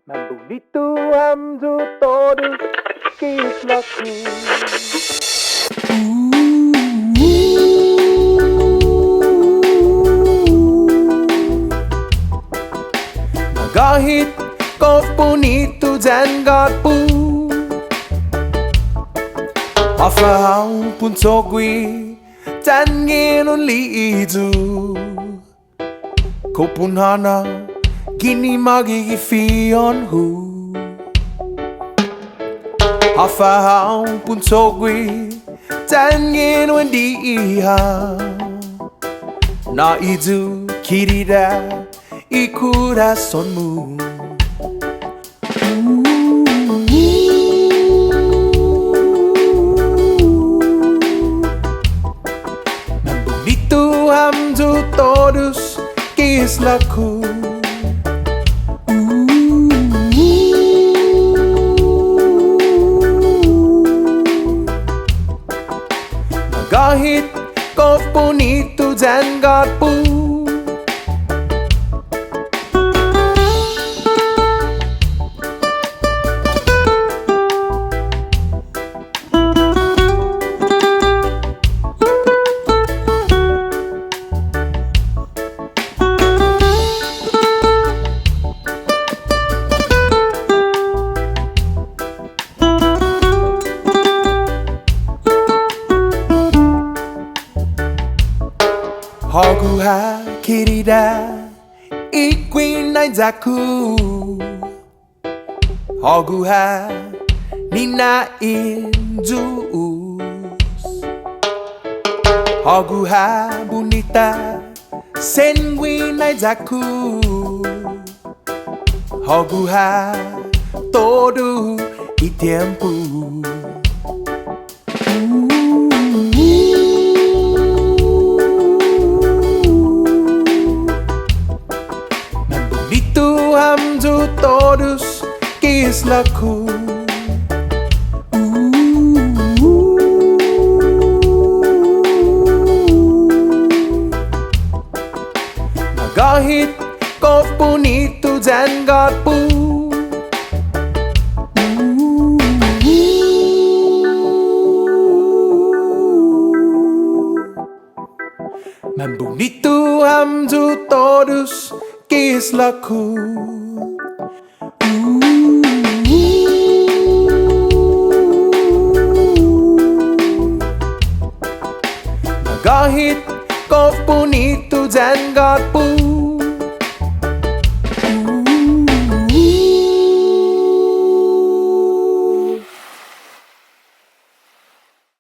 Membunyitu hamzu todos kislaku. Kahit kau pun itu janggatku, Afahau pun sogwi Tangin liidu Kau pun hana Gini magigifion hu Afahau pun sogwi Tangin iha Na idu kirida Ikurasonmu Itu hamzu todos kislaku. Kahit kau pun itu janggatku, Hoguha kirida ikwinai zaku Hoguha nina injus Hoguha bonita senguinai zaku Hoguha todo e tempo Itu hamzu todos kislaku. Kahit kau pun itu janggatku, Membunyitu hamzu todos kislaku. Kahit kau pun itu janggatku,